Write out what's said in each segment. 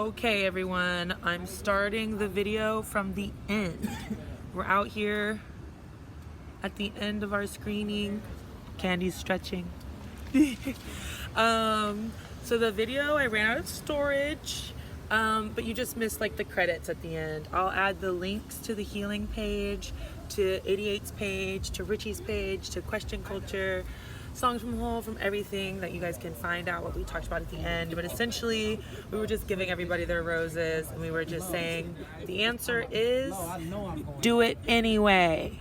Okay, everyone, I'm starting the video from the end. We're out here at the end of our screening. Candy's stretching. So the video, I ran out of storage, but you just missed like the credits at the end. I'll add the links to the healing page, to 88's page, to Richie's page, to Question Culture, Songs from Whole, from everything that you guys can find out what we talked about at the end. But essentially, we were just giving everybody their roses, and we were just saying the answer is do it anyway.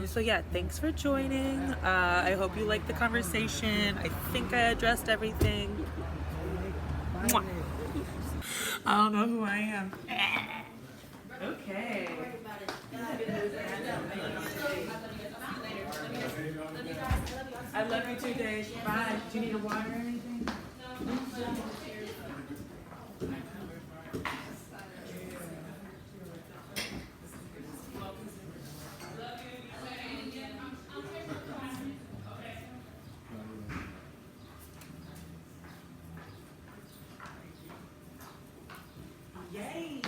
So yeah, thanks for joining. I hope you liked the conversation. I think I addressed everything. Mwah. I don't know who I am. Okay. I love you too, Dave. Bye. Do you need a water or anything? Yay!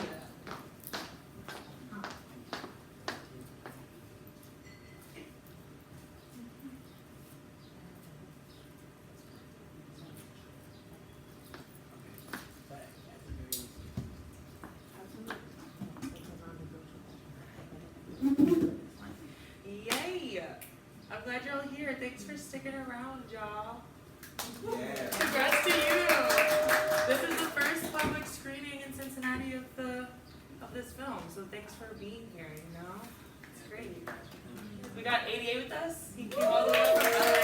Yay! I'm glad you're all here. Thanks for sticking around, y'all. Yeah. Congrats to you. This is the first public screening in Cincinnati of this film, so thanks for being here. You know, it's great. We got 88 with us. He came all the way from LA.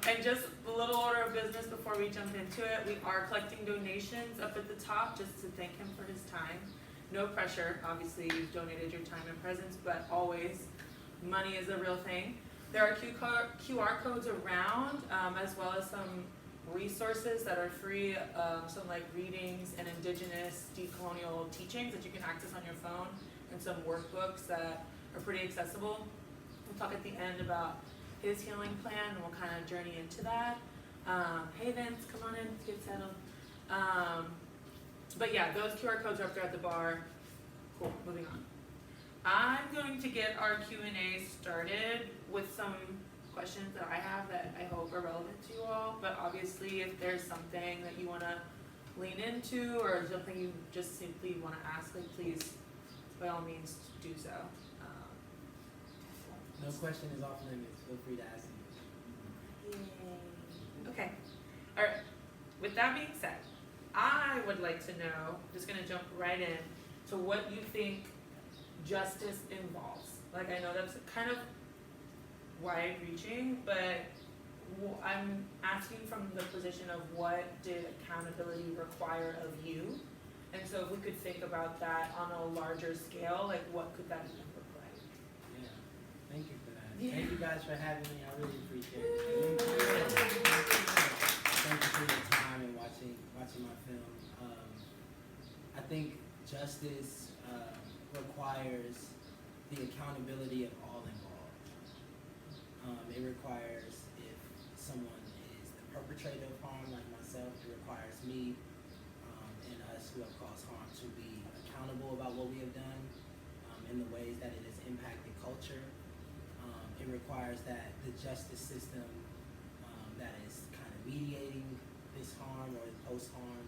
And just a little order of business before we jump into it. We are collecting donations up at the top just to thank him for his time. No pressure. Obviously, you've donated your time and presence, but always, money is a real thing. There are QR codes around, as well as some resources that are free, some like readings and indigenous decolonial teachings that you can access on your phone, and some workbooks that are pretty accessible. We'll talk at the end about his healing plan, and we'll kind of journey into that. Hey Vince, come on in, get settled. But yeah, those QR codes are up there at the bar. Cool, moving on. I'm going to get our Q&A started with some questions that I have that I hope are relevant to you all. But obviously, if there's something that you want to lean into or something you just simply want to ask, like, please, by all means, do so. No question is off limits. Feel free to ask me. Yay. Okay. All right. With that being said, I would like to know, just going to jump right in, to what you think justice involves. Like, I know that's kind of wide-reaching, but I'm asking from the position of what did accountability require of you? And so if we could think about that on a larger scale, like what could that even look like? Yeah, thank you for that. Yeah. Thank you guys for having me. I really appreciate it. Thank you for your time and watching my film. I think justice requires the accountability of all involved. It requires, if someone is the perpetrator of harm, like myself, it requires me and us who have caused harm to be accountable about what we have done in the ways that it has impacted culture. It requires that the justice system that is kind of mediating this harm or post-harm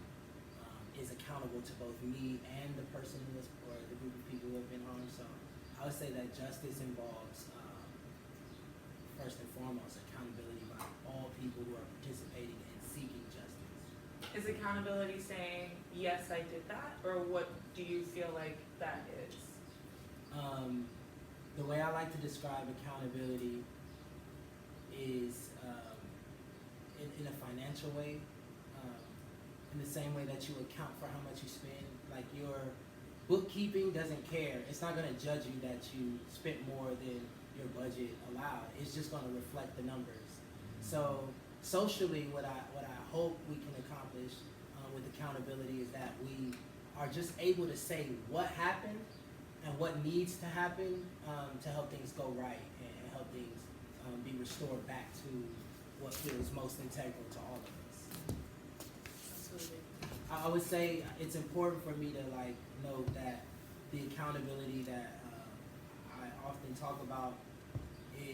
is accountable to both me and the person who was, or the group of people who have been harmed. So I would say that justice involves, first and foremost, accountability by all people who are participating in seeking justice. Is accountability saying, yes, I did that, or what do you feel like that is? The way I like to describe accountability is in a financial way. In the same way that you account for how much you spend. Like, your bookkeeping doesn't care. It's not going to judge you that you spent more than your budget allowed. It's just going to reflect the numbers. So socially, what I hope we can accomplish with accountability is that we are just able to say what happened and what needs to happen to help things go right and help things be restored back to what feels most integral to all of us. Absolutely. I would say it's important for me to like note that the accountability that I often talk about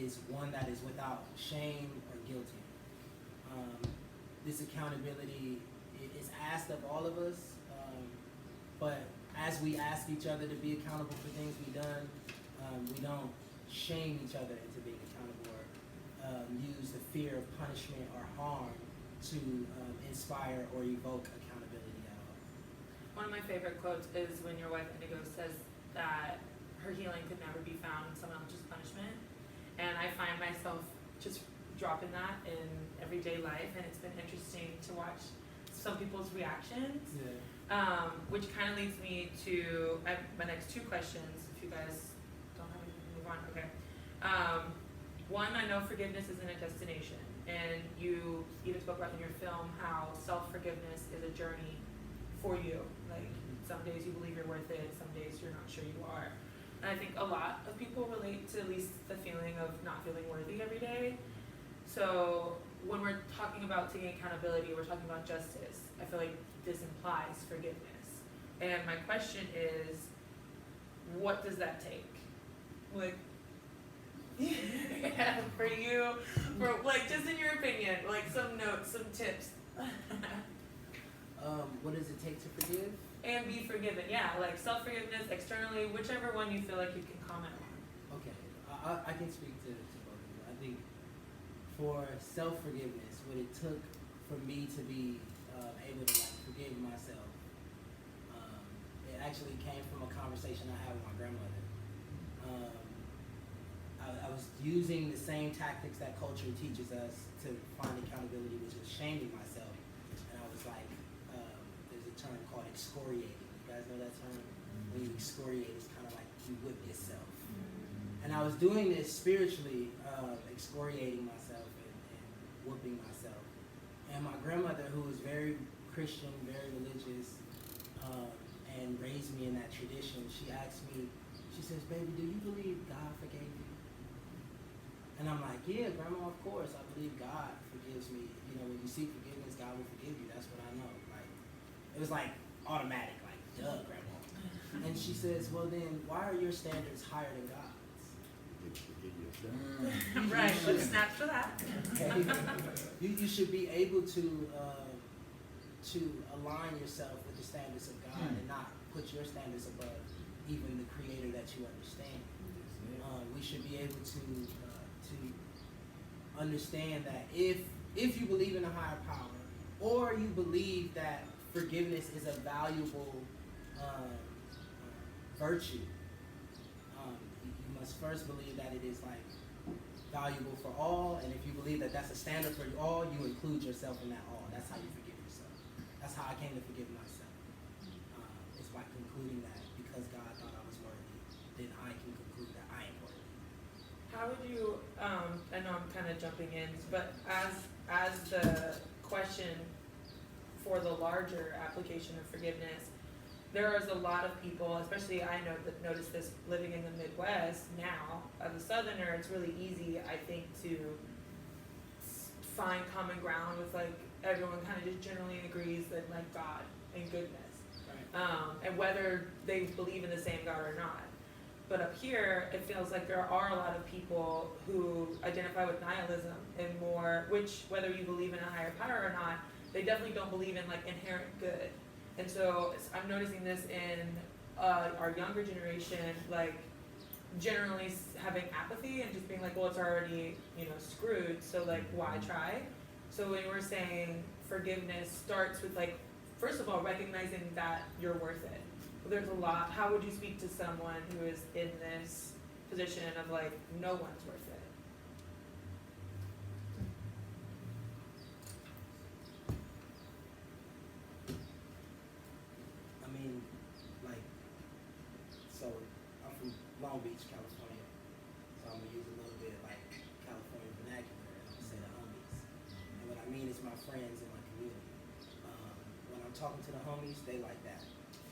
is one that is without shame or guilty. This accountability is asked of all of us, but as we ask each other to be accountable for things we've done, we don't shame each other into being accountable or use the fear of punishment or harm to inspire or evoke accountability at all. One of my favorite quotes is when your wife Indigo says that her healing could never be found in someone else's punishment. And I find myself just dropping that in everyday life, and it's been interesting to watch some people's reactions. Yeah. Which kind of leads me to my next two questions. If you guys don't have anything to move on, okay. One, I know forgiveness isn't a destination, and you even spoke about in your film how self-forgiveness is a journey for you. Like some days you believe you're worth it, some days you're not sure you are. And I think a lot of people relate to at least the feeling of not feeling worthy every day. So when we're talking about taking accountability, we're talking about justice. I feel like this implies forgiveness. And my question is, what does that take? Like, yeah, for you, for like, just in your opinion, like some notes, some tips. What does it take to forgive? And be forgiven, yeah, like self-forgiveness, externally, whichever one you feel like you can comment on. Okay, I can speak to both of you. I think for self-forgiveness, what it took for me to be able to like forgive myself, it actually came from a conversation I had with my grandmother. I was using the same tactics that culture teaches us to find accountability, which is shaming myself. And I was like, there's a term called excoriating. You guys know that term? When you excoriate, it's kind of like you whip yourself. And I was doing this spiritually, excoriating myself and whooping myself. And my grandmother, who was very Christian, very religious, and raised me in that tradition, she asked me, she says, "Baby, do you believe God forgave you?" And I'm like, "Yeah, Grandma, of course. I believe God forgives me. You know, when you seek forgiveness, God will forgive you. That's what I know." Like, it was like automatic, like, duh, Grandma. And she says, "Well, then, why are your standards higher than God's?" Right, let's snap for that. Okay. You should be able to align yourself with the standards of God and not put your standards above even the Creator that you understand. We should be able to understand that if you believe in a higher power, or you believe that forgiveness is a valuable virtue, you must first believe that it is like valuable for all, and if you believe that that's a standard for all, you include yourself in that all. That's how you forgive yourself. That's how I came to forgive myself. It's by concluding that because God thought I was worthy, then I can conclude that I am worthy. How would you, I know I'm kind of jumping in, but as the question for the larger application of forgiveness, there is a lot of people, especially I notice this living in the Midwest now, as a Southerner, it's really easy, I think, to find common ground with like, everyone kind of just generally agrees that like God and goodness. Right. And whether they believe in the same God or not. But up here, it feels like there are a lot of people who identify with nihilism and more, which whether you believe in a higher power or not, they definitely don't believe in like inherent good. And so I'm noticing this in our younger generation, like generally having apathy and just being like, well, it's already, screwed, so like why try? So when you were saying forgiveness starts with like, first of all, recognizing that you're worth it. There's a lot. How would you speak to someone who is in this position of like, no one's worth it? I mean, like, so I'm from Long Beach, California, so I'm gonna use a little bit like California vernacular, and I'm gonna say the homies. And what I mean is my friends in my community. When I'm talking to the homies, they like that.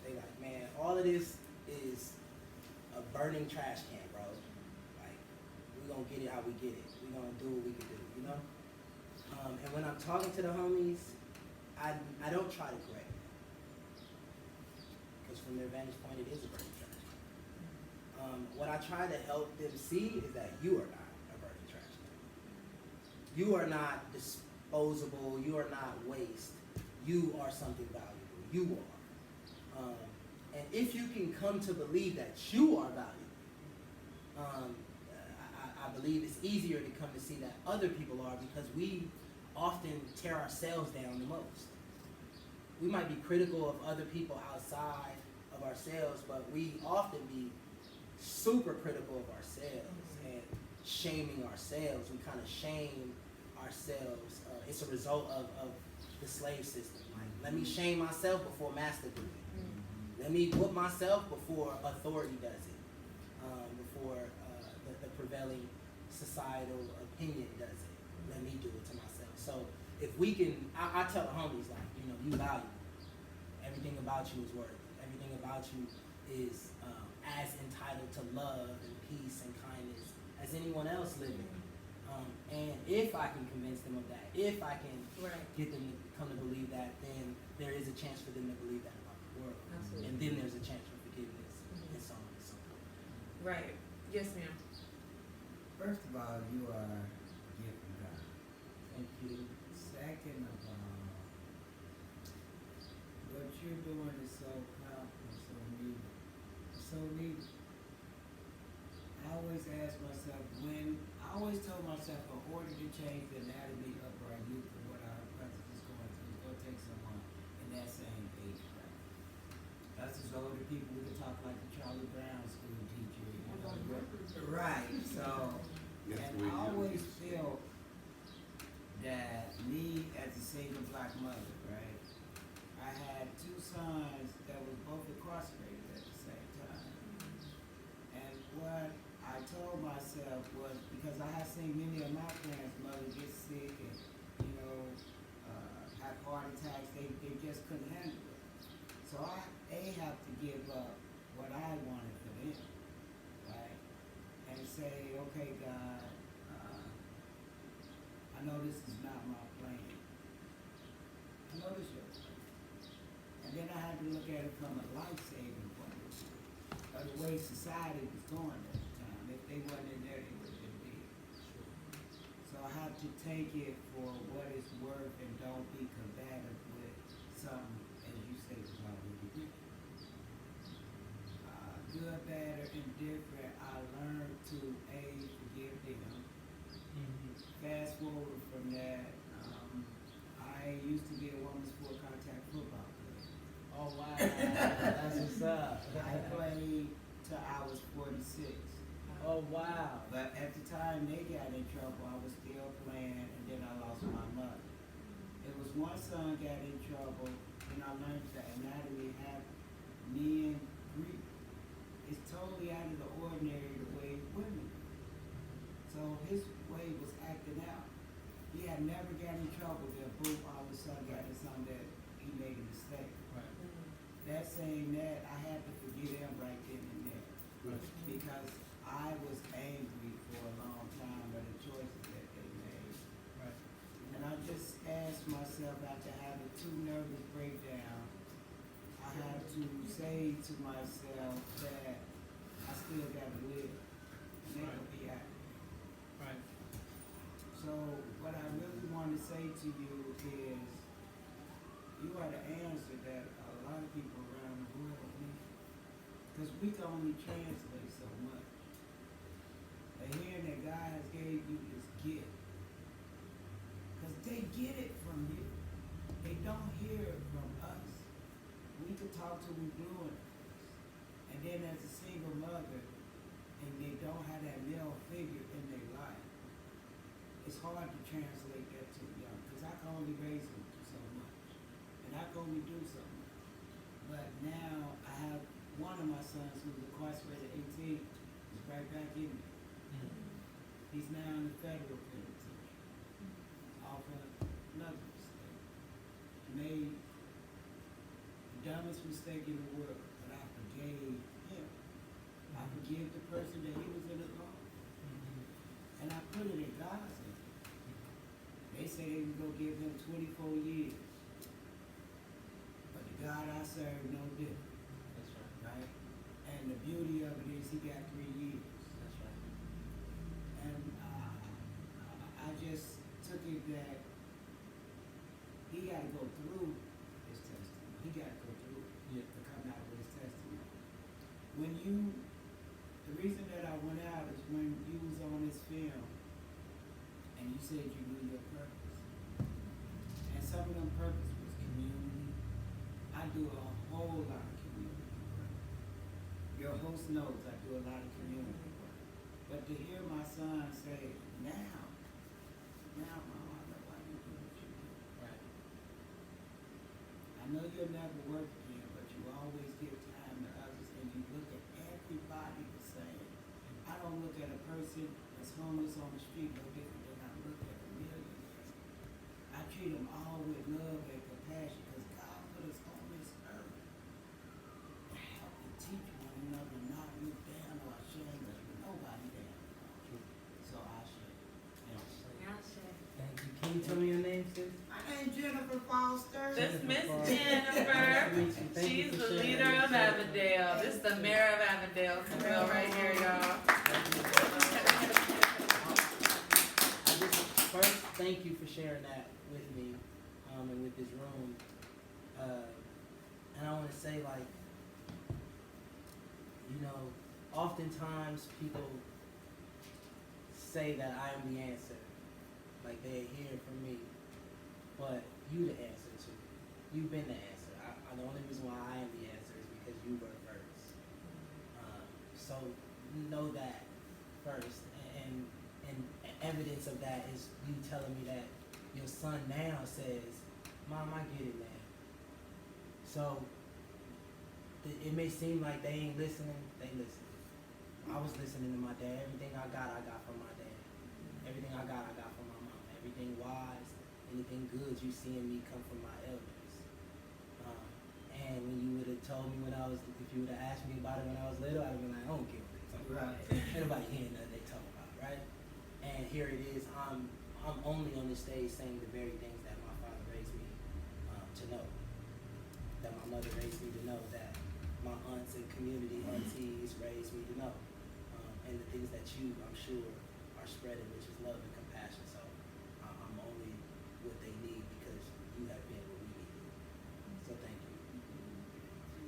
They like, man, all of this is a burning trash can, bro. Like, we gonna get it how we get it. We gonna do what we can do, you know? And when I'm talking to the homies, I don't try to correct them. Because from their vantage point, it is a burning trash can. What I try to help them see is that you are not a burning trash can. You are not disposable. You are not waste. You are something valuable. You are. And if you can come to believe that you are valuable, I believe it's easier to come to see that other people are, because we often tear ourselves down the most. We might be critical of other people outside of ourselves, but we often be super critical of ourselves and shaming ourselves. We kind of shame ourselves. It's a result of the slave system. Like, let me shame myself before master do it. Let me whoop myself before authority does it. Before the prevailing societal opinion does it. Let me do it to myself. So if we can, I tell the homies, like, you valuable. Everything about you is worthy. Everything about you is as entitled to love and peace and kindness as anyone else living. And if I can convince them of that, if I can get them to come to believe that, then there is a chance for them to believe that about the world. Absolutely. And then there's a chance for forgiveness and so on and so forth. Right. Yes, ma'am. First of all, you are a gift from God. Thank you. Second of all, what you're doing is so powerful, so needed. So needed. I always ask myself, I always told myself, in order to change the anatomy of our youth and what our brothers is going through, it's going to take someone in that same age bracket. Us as older people, we can talk like the Charlie Brown school teacher, right, so, and I always feel that me as a single black mother, right, I had two sons that were both incarcerated at the same time. And what I told myself was, because I had seen many of my parents' mothers get sick and, have heart attacks, they just couldn't handle it. So I have to give up what I wanted for them, right? And say, okay, God, I know this is not my plan. I know this is your plan. And then I had to look at it from a life-saving point of view, of the way society was going at the time. If they wasn't in there, they would have been dead. So I have to take it for what it's worth and don't be combative with something, as you say, was already written. Good, bad, or indifferent, I learned to forgive them. Fast forward from that, I used to be a women's full contact football player. Oh wow, that's what's up. I played till I was 46. Oh wow. But at the time they got in trouble, I was still playing, and then I lost my mother. It was one son got in trouble, and I learned the anatomy have men grief. It's totally out of the ordinary the way women do. So his way was acting out. He had never got in trouble, then boom, all of a sudden got in something that he made a mistake. Right. That saying that, I had to forgive him right then and there. Right. Because I was angry for a long time by the choices that they made. Right. And I just asked myself, after having two nervous breakdowns, I had to say to myself that I still gotta live. And they will be out. Right. So what I really want to say to you is, you are the answer that a lot of people around the world need. Because we can only translate so much. But hearing that God has gave you this gift. Because they get it from you. They don't hear it from us. We could talk till we blue in the face. And then as a single mother, and they don't have that male figure in their life, it's hard to translate that to the young. Because I can only raise them so much. And I can only do so much. But now I have one of my sons who's incarcerated at 18, is right back in there. He's now in the federal penitentiary. Off of another mistake. Made the dumbest mistake in the world, but I forgave him. I forgive the person that he was in it wrong. And I put it in God's hands. They say they can go give him 24 years. But the God I serve, no different, That's right. right? And the beauty of it is he got 3 years. That's right. And I just took it that he got to go through his testimony. He got to go through it Yeah. to come out with his testimony. The reason that I went out is when you was on this film and you said you knew your purpose. And some of them purpose was community. I do a whole lot of community work. Your host knows I do a lot of community work. But to hear my son say, now, Mom, I know why you do what you do. Right. I know you'll never work again, but you always give time to others and you look at everybody the same. I don't look at a person that's homeless on the street no different than I look at a millionaire. I treat them all with love and compassion because God put us on this earth to help and teach one another, not look down or ashamed of nobody down. So I share. Thank you. Can you tell me your name, sis? My name's Jennifer Foster. This Miss Foster. Jennifer, Nice to meet you. Thank you she's for the sharing leader that. of Avondale. This is the mayor of Avondale, for real, right here, y'all. First, thank you for sharing that with me, and with this room. And I want to say, like, you know, oftentimes people say that I am the answer, like they're here for me, but you the answer too. You've been the answer. The only reason why I am the answer is because you were first. So know that first, and evidence of that is you telling me that your son now says, Mom, I get it, man. So it may seem like they ain't listening, they listening. I was listening to my dad. Everything I got from my dad. Everything I got from my mom. Everything wise, anything good you see in me come from my elders. And when you would have told me if you would have asked me about it when I was little, I'd have been like, I don't get what they talking about. Ain't nobody hearing nothing they talking about, right? And here it is, I'm only on this stage saying the very things that my father raised me to know. That my mother raised me to know, that my aunts and community aunties raised me to know. And the things that you, I'm sure, are spreading, which is love and compassion. So I'm only what they need because you have been what we needed. So thank you.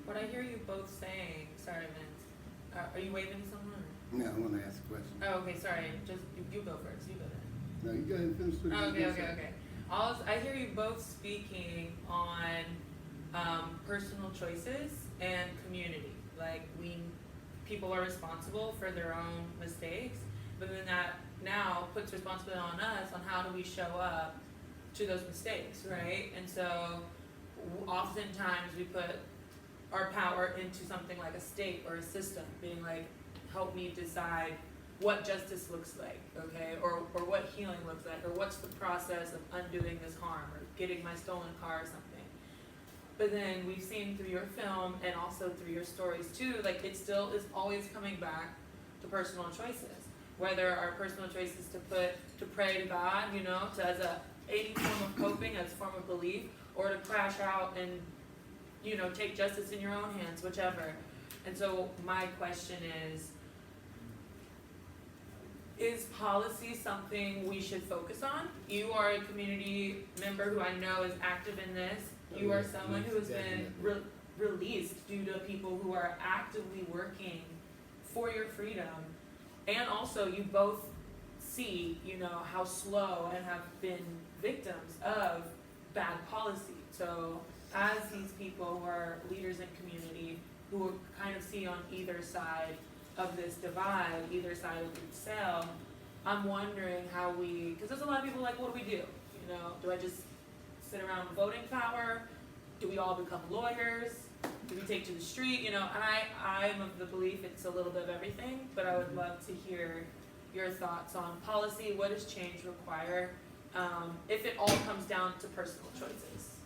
What I hear you both saying, sorry, Vince, are you waving to someone? Yeah, I want to ask a question. Oh, okay, sorry, just, you go first, you go then. No, you go ahead and finish what Oh, you okay. I hear you both speaking on personal choices and community. Like, people are responsible for their own mistakes, but then that now puts responsibility on us on how do we show up to those mistakes, right? And so oftentimes we put our power into something like a state or a system, being like, help me decide what justice looks like, okay, or what healing looks like, or what's the process of undoing this harm, or getting my stolen car or something. But then we've seen through your film and also through your stories too, like it still is always coming back to personal choices. Whether our personal choices to pray to God, you know, as any form of coping, as a form of belief, or to crash out and, you know, take justice in your own hands, whichever. And so my question is policy something we should focus on? You are a community member who I know is active in this. You are someone who has been released due to people who are actively working for your freedom. And also you both see, you know, how slow and have been victims of bad policy. So as these people who are leaders in community, who kind of see on either side of this divide, either side of the cell, I'm wondering how because there's a lot of people like, what do we do? You know, do I just sit around with voting power? Do we all become lawyers? Do we take to the street? You know, and I'm of the belief it's a little bit of everything, but I would love to hear your thoughts on policy. What does change require? If it all comes down to personal choices.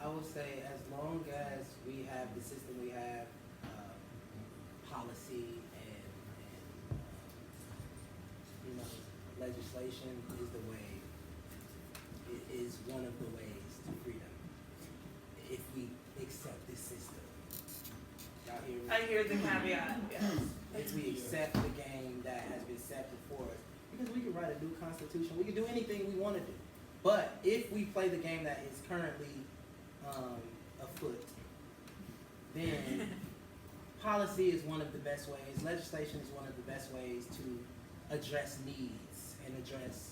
I would say as long as we have the system we have, policy and you know, legislation is the way is one of the ways to freedom. If we accept this system. Y'all hear me? I hear the caveat, yes. If we accept the game that has been set before us, because we can write a new constitution, we can do anything we want to do. But if we play the game that is currently afoot, then policy is one of the best ways, legislation is one of the best ways to address needs and address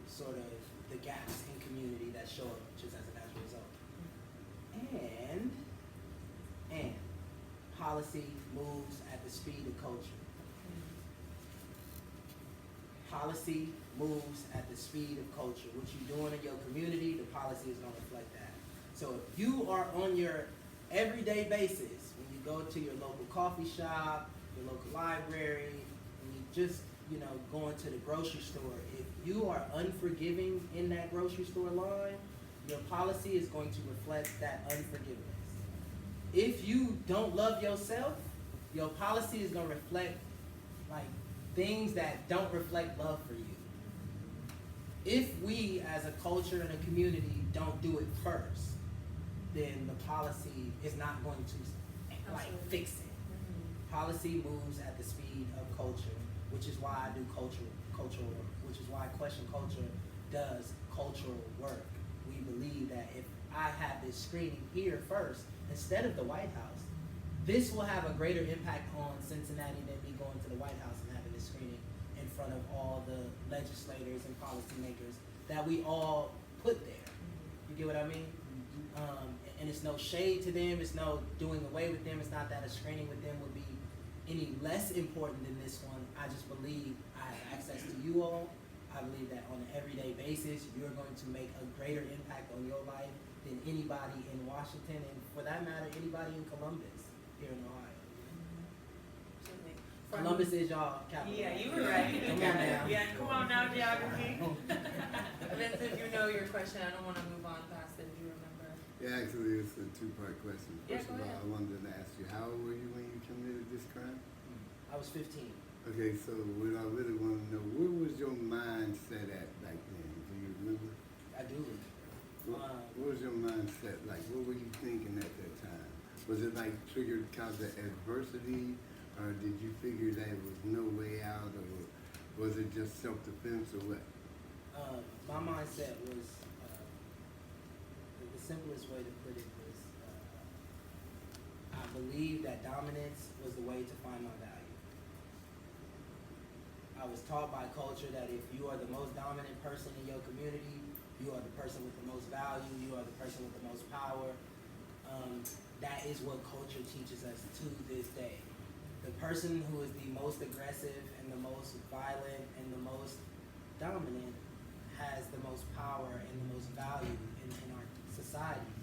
sort of the gaps in community that show up just as a natural result. And policy moves at the speed of culture. Policy moves at the speed of culture. What you're doing in your community, the policy is going to reflect that. So if you are on your everyday basis, when you go to your local coffee shop, your local library, when you just, going to the grocery store, if you are unforgiving in that grocery store line, your policy is going to reflect that unforgiveness. If you don't love yourself, your policy is going to reflect things that don't reflect love for you. If we as a culture and a community don't do it first, then the policy is not going to fix it. Policy moves at the speed of culture, which is why I do cultural work, which is why Question Culture does cultural work. We believe that if I have this screening here first, instead of the White House, this will have a greater impact on Cincinnati than me going to the White House and having this screening in front of all the legislators and policymakers that we all put there. You get what I mean? And it's no shade to them, it's no doing away with them, it's not that a screening with them would be any less important than this one. I just believe I have access to you all. I believe that on an everyday basis, you're going to make a greater impact on your life than anybody in Washington, and for that matter, anybody in Columbus, here in Ohio. Columbus is y'all capital. Yeah, you were right. Come on now. Yeah, come on now, geography. Vince, if you know your question, I don't want to move on past it if you remember. Yeah, actually, it's a two-part question. Yeah, First go of all, ahead. I wanted to ask you, how old were you when you committed this crime? I was 15. Okay, so what I really want to know, where was your mindset at back then? Do you remember? I do. What was your mindset like? What were you thinking at that time? Was it triggered because of adversity, or did you figure that there was no way out, or was it just self-defense, or what? My mindset was, the simplest way to put it was, I believed that dominance was the way to find my value. I was taught by culture that if you are the most dominant person in your community, you are the person with the most value, you are the person with the most power. That is what culture teaches us to this day. The person who is the most aggressive and the most violent and the most dominant has the most power and the most value in our society.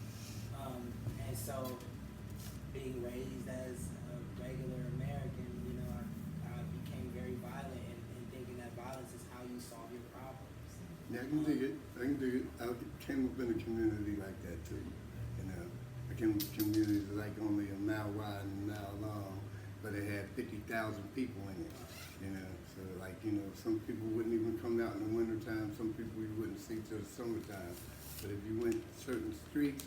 And so being raised as a regular American, I became very violent and thinking that violence is how you solve your problems. Yeah, I can dig it. I came up in a community like that too. I came up in communities only a mile wide and a mile long, but it had 50,000 people in it. So some people wouldn't even come out in the wintertime. Some people you wouldn't see till the summertime. But if you went certain streets,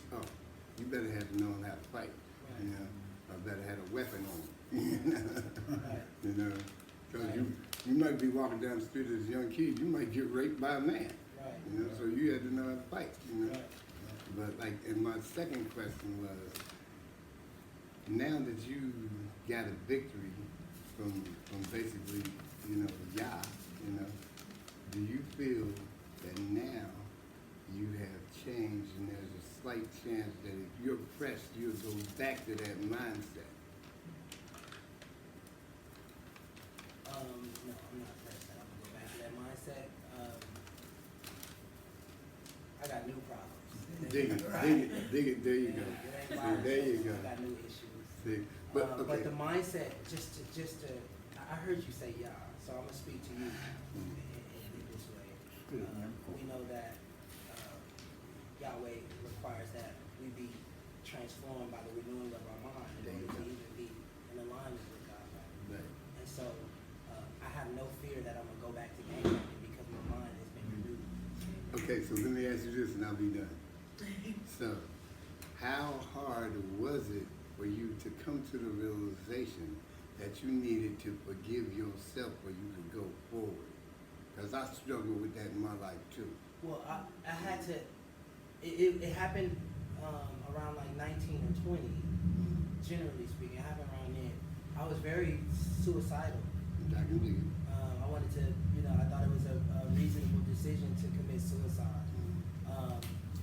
you better have to know how to fight. Right. Or better have a weapon on you. Right. Because you might be walking down the street as a young kid, you might get raped by a man. Right. So you had to know how to fight. Right. But and my second question was, now that you got a victory from basically, Yah, do you feel that now you have changed and there's a slight chance that if you're pressed, you'll go back to that mindset? No, I'm not pressed. I don't go back to that mindset. I got new problems. Dig it, there you go. It ain't See, there you go. I got new issues. See, but But the mindset, just to, I heard you say Yah, so I'm gonna speak to you in this way. We know that Yahweh requires that we be transformed by the renewing of our mind in order to even be in alignment with God. Right? Right. And so I have no fear that I'm gonna go back to gang banging because my mind has been renewed. Okay, so let me ask you this and I'll be done. So, how hard was it for you to come to the realization that you needed to forgive yourself for you to go forward? Because I struggle with that in my life too. Well, I had to, it happened around like 19 or 20, generally speaking. It happened around then. I was very suicidal. I can dig it. I wanted to, I thought it was a reasonable decision to commit suicide.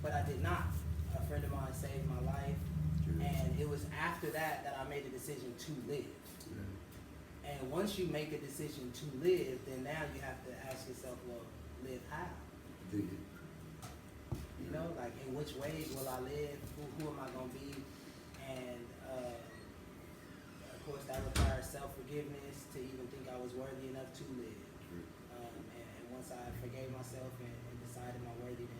But I did not. A friend of mine saved my life. And it was after that that I made a decision to live. Yeah. And once you make a decision to live, then now you have to ask yourself, well, live how? Dig it. You know, like in which ways will I live? Who am I going to be? And of course, that requires self-forgiveness to even think I was worthy enough to live. And once I forgave myself and decided my worthiness,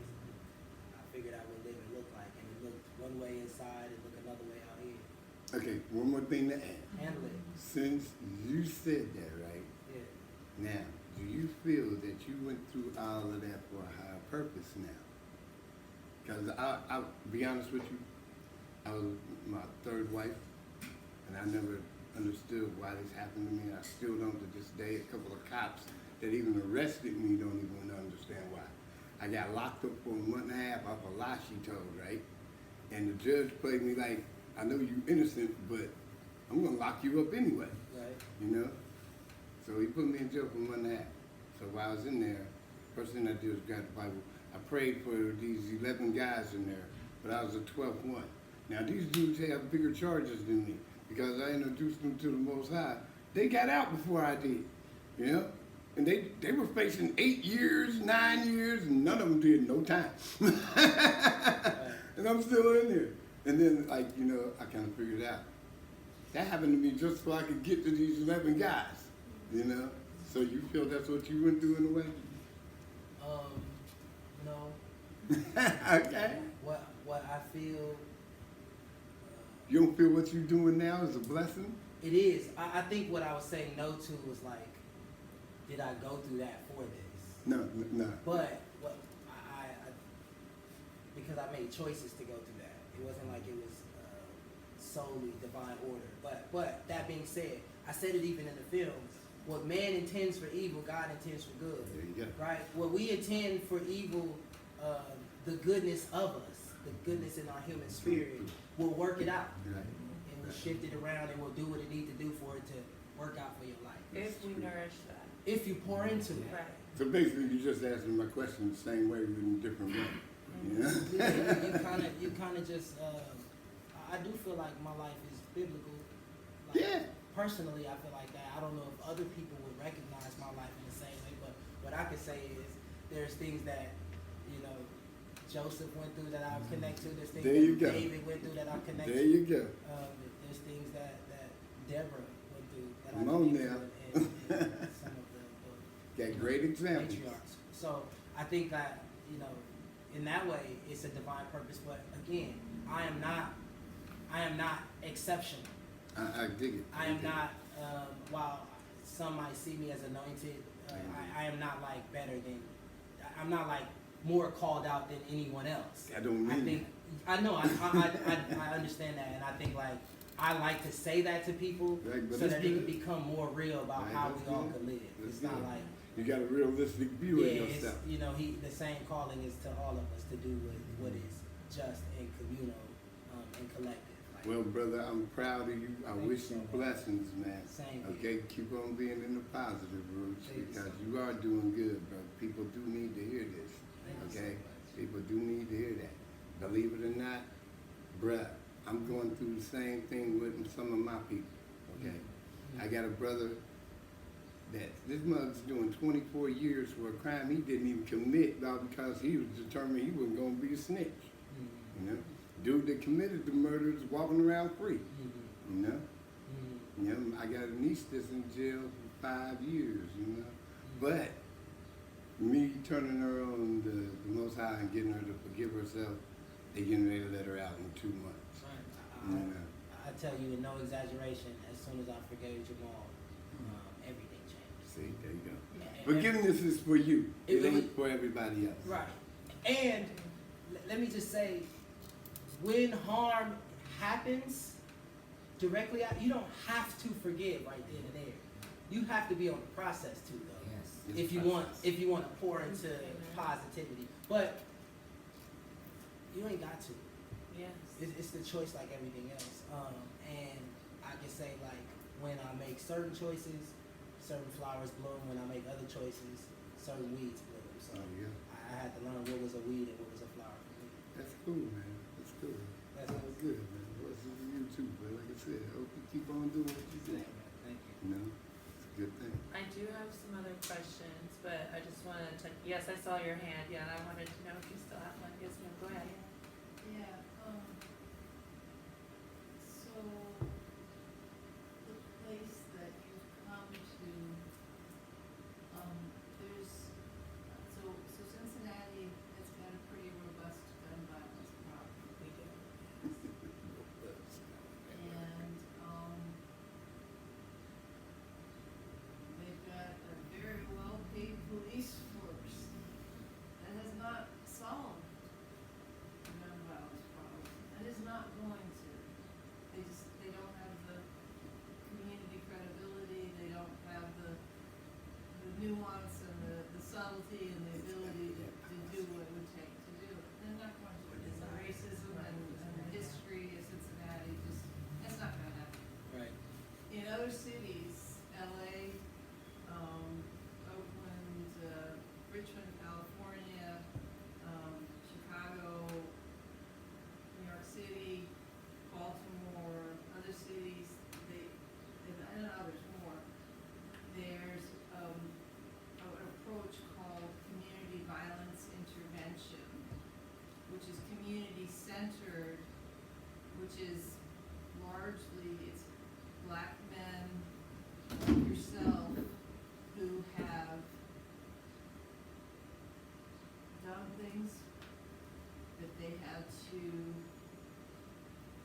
I figured out what living looked like. And it looked one way inside, it looked another way out here. Okay, one more thing to add. Handle it. Since you said that, right? Yeah. Now, do you feel that you went through all of that for a higher purpose now? Because I'll be honest with you, I was my third wife, and I never understood why this happened to me. I still don't to this day. A couple of cops that even arrested me don't even understand why. I got locked up for a month and a half off a lie she told, right? And the judge played me like, I know you innocent, but I'm gonna lock you up anyway. Right. You know? So he put me in jail for a month and a half. So while I was in there, first thing I did was grab the Bible. I prayed for these 11 guys in there, but I was the 12th one. Now these dudes have bigger charges than me because I introduced them to the Most High. They got out before I did, you know? And they were facing 8 years, 9 years, and none of them did no time. And I'm still in there. And then, like, I kind of figured out. That happened to me just so I could get to these 11 guys, So you feel that's what you went through in a way? No. Okay. What I feel. You don't feel what you're doing now is a blessing? It is. I think what I was saying no to was like, did I go through that for this? No. But what I because I made choices to go through that. It wasn't like it was solely divine order. But that being said, I said it even in the film. What man intends for evil, God intends for good. There you go. Right? What we intend for evil, the goodness of us, the goodness in our human spirit, will work it out. Right. And we'll shift it around and we'll do what it needs to do for it to work out for your life. If we nourish that. If you pour into it. Right. So basically, you just answered my question the same way, but in a different way. Yeah. Yeah, you kind of just. I do feel like my life is biblical. Like, Yeah. Personally, I feel like that. I don't know if other people would recognize my life in the same way, but what I can say is there's things that Joseph went through that I connect to. There's things There you that go. David went through that I connect There to. you go. There's things that Deborah went through that I Come on connect now. to, and some of the Got great examples. patriarchs. So I think that, in that way, it's a divine purpose. But again, I am not exceptional. I dig it. I am dig it. not, while some might see me as anointed, I am not like better than, I'm not like more called out than anyone else. I don't mean I know, I understand that, and I think like, I like to say that to people Right, but so it's that it can good. become more real about Right, how that's we all good. could live. That's It's not good. like, You got a realistic view yeah, of it's, yourself. the same calling is to all of us to do what is just and communal and collective. Like, Well, brother, I'm proud of you. I Thank wish you you so much. blessings, man. Same Okay, keep on being in the positive roots Thank you because so you are doing good, bro. People do need to hear this. Thank you so Okay? much. People do need to hear that. Believe it or not, bruh, I'm going through the same thing with some of my people. Okay? Mm-hmm. I got a brother that this mug's doing 24 years for a crime he didn't even commit because he was determined he wasn't going to be a snitch. Mhm. You know? Dude that committed the murders walking around free. Mhm. You know? Mhm. You know, I got a niece that's in jail for 5 years, But me turning her on the Most High and getting her to forgive herself, they getting ready to let her out in 2 months. Right. You know? I tell you with no exaggeration, as soon as I forgave Jamal, everything changed. See, there you go. And- Forgiveness is for you. It It really- ain't for everybody else. Right. And let me just say, when harm happens directly out, you don't have to forgive right then and there. You have to be on the process too, though. Yes. If you want to pour into positivity, but you ain't got to. Yes. It's the choice like everything else. And I can say, like, when I make certain choices, certain flowers bloom. When I make other choices, certain weeds bloom. So Oh, yeah. I had to learn what was a weed and what was a flower for me. That's cool, man. That's cool. That's Sounds good, man. What's in you too, but like I said, I hope you keep on doing what you do. Thank you. You know, it's a good thing. I do have some other questions, but I just wanted to, yes, I saw your hand, yeah, and I wanted to know if you still have one. Yes, ma'am, go ahead. Yeah, so the place that you've come to, there's, so Cincinnati has got a pretty robust gun violence problem. We do. And, they've got a very well-paid police force that has not solved the gun violence problem. That is not going to. They don't have the community credibility, they don't have the nuance and the subtlety and the ability to do what it would take to do it. They're not going to. It's the racism and the history of Cincinnati, that's not gonna happen. Right. In other cities, LA, Oakland, Richmond, California, Chicago, New York City, Baltimore, other cities, and others more, there's an approach called community violence intervention, which is community centered, which is largely, it's black men like yourself who have done things that they had to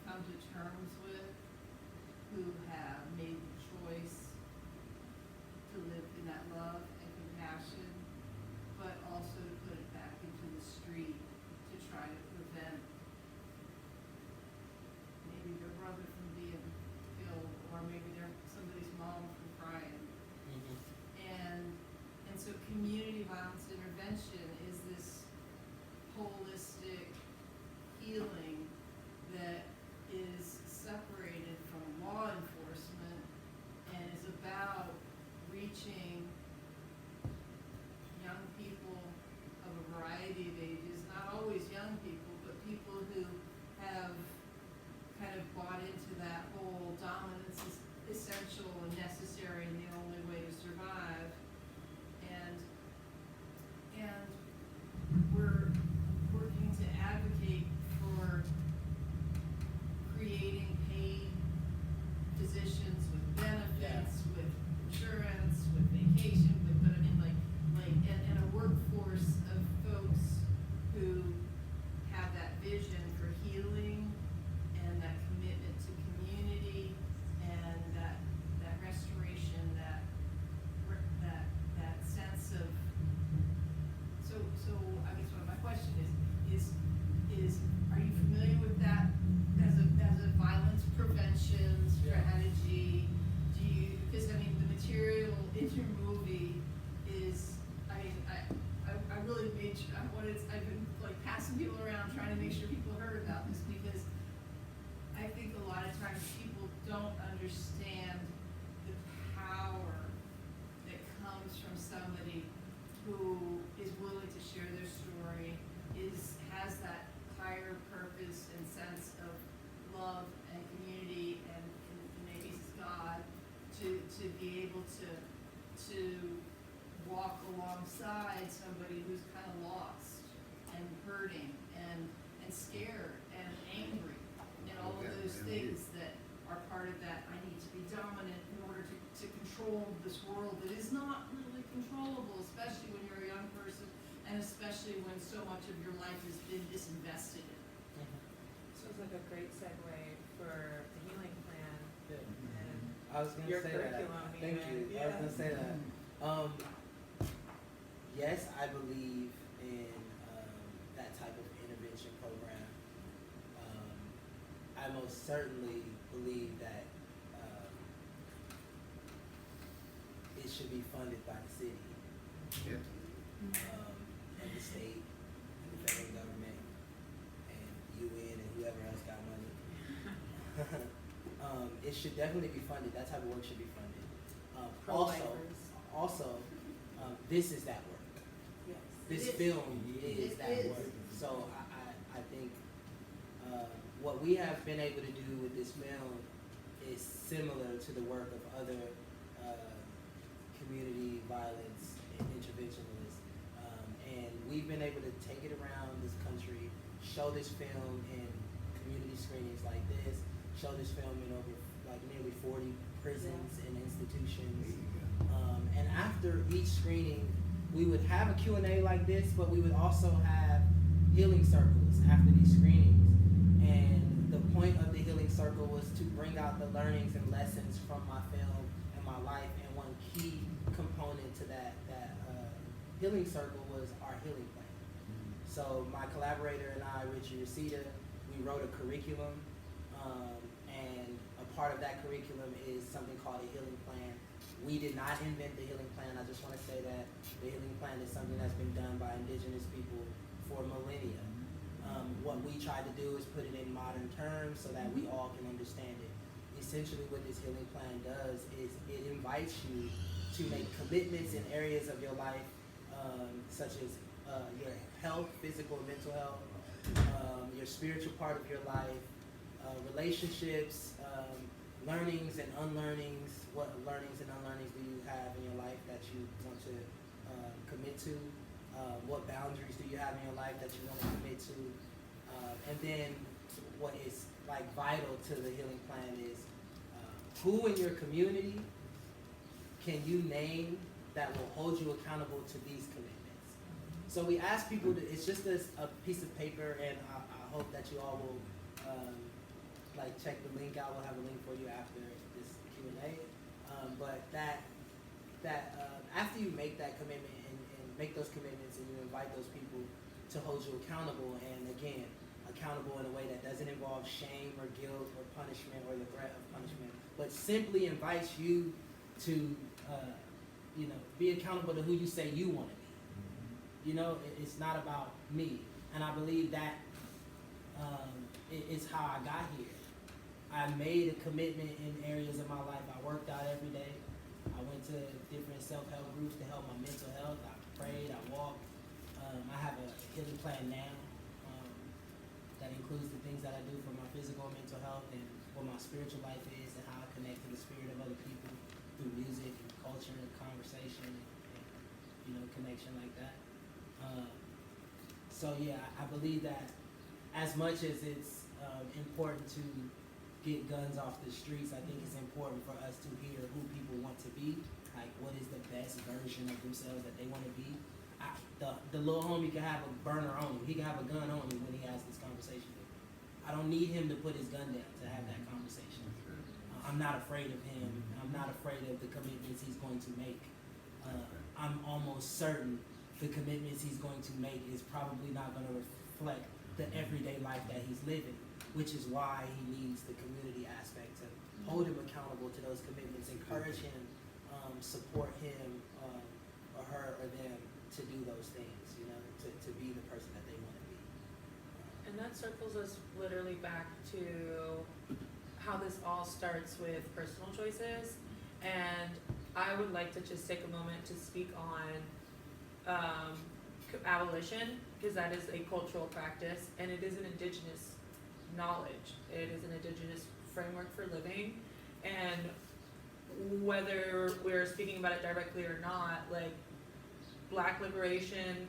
come to terms with, who have made the choice to live in that love and compassion, but also to put it back into the street to try to prevent maybe their brother from being killed, or maybe somebody's mom from crying. And so community violence intervention is this holistic healing that is separated from law enforcement and is about reaching young people of a variety of ages, not always young people, but people who have kind of bought into that whole dominance is essential and necessary and the only way to survive. And we're working to advocate for creating paid positions with benefits, with insurance, with vacation, but I mean and a workforce of folks who have that vision for healing and that commitment to community and that restoration, that sense of, so I guess what my question is are you familiar with that as a violence prevention strategy? Do you, because I mean the material in your movie is, I really made sure, I've been like passing people around trying to make sure people heard about this, because I think a lot of times people don't understand the power that comes from somebody who is willing to share their story, has that higher purpose and sense of love and community and maybe it's God to be able to walk alongside somebody who's kind of lost and hurting and scared and angry and all of those things that are part of that. I need to be dominant in order to control this world that is not really controllable, especially when you're a young person and especially when so much of your life has been disinvested in. Sounds like a great segue for the healing plan. And I was gonna your say that. curriculum, Thank even. you. I was Yeah. gonna say that. Yes, I believe in most certainly believe that it should be funded by the city, Yeah. and the state, and the federal government, and UN, and whoever else got money. It should definitely be funded. That type of work should be funded. Also, this is that work. Yes. This It is. film is It that is. work. So I think what we have been able to do with this film is similar to the work of other community violence and interventionists. And we've been able to take it around this country, show this film in community screenings like this, show this film in over like nearly 40 prisons and institutions. And after each screening, we would have a Q&A like this, but we would also have healing circles after these screenings. And the point of the healing circle was to bring out the learnings and lessons from my film and my life. And one key component to that healing circle was our healing plan. So my collaborator and I, Richie Reseda, we wrote a curriculum, and a part of that curriculum is something called a healing plan. We did not invent the healing plan. I just want to say that the healing plan is something that's been done by Indigenous people for millennia. What we tried to do is put it in modern terms so that we all can understand it. Essentially what this healing plan does is it invites you to make commitments in areas of your life, such as your health, physical and mental health, your spiritual part of your life, relationships, learnings and unlearnings. What learnings and unlearnings do you have in your life that you want to commit to? What boundaries do you have in your life that you want to commit to? And then what is like vital to the healing plan is who in your community can you name that will hold you accountable to these commitments? So we ask people to, it's just a piece of paper, and I hope that you all will like check the link out. We'll have a link for you after this Q&A. But after you make that commitment and make those commitments, and you invite those people to hold you accountable, and again, accountable in a way that doesn't involve shame or guilt or punishment or the threat of punishment, but simply invites you to be accountable to who you say you want to be. It's not about me, and I believe that it's how I got here. I made a commitment in areas of my life. I worked out every day. I went to different self-help groups to help my mental health. I prayed, I walked. I have a healing plan now that includes the things that I do for my physical and mental health, and what my spiritual life is, and how I connect to the spirit of other people through music and culture and conversation and connection like that. So yeah, I believe that as much as it's important to get guns off the streets, I think it's important for us to hear who people want to be, like what is the best version of themselves that they want to be. The little homie can have a burner on him. He can have a gun on him when he has this conversation with me. I don't need him to put his gun down to have that conversation. I'm not afraid of him. I'm not afraid of the commitments he's going to make. I'm almost certain the commitments he's going to make is probably not going to reflect the everyday life that he's living, which is why he needs the community aspect to hold him accountable to those commitments, encourage him, support him or her or them to do those things, to be the person that they want to be. And that circles us literally back to how this all starts with personal choices. And I would like to just take a moment to speak on abolition, because that is a cultural practice, and it is an indigenous knowledge. It is an indigenous framework for living. And whether we're speaking about it directly or not, like Black liberation,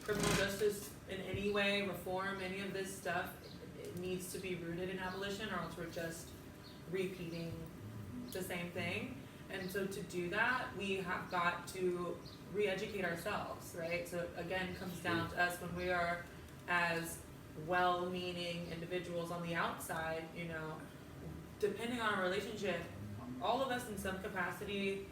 criminal justice in any way, reform, any of this stuff, it needs to be rooted in abolition, or else we're just repeating the same thing. And so to do that, we have got to re-educate ourselves, right? So again, it comes down to us when we are as well-meaning individuals on the outside, depending on our relationship, all of us in some capacity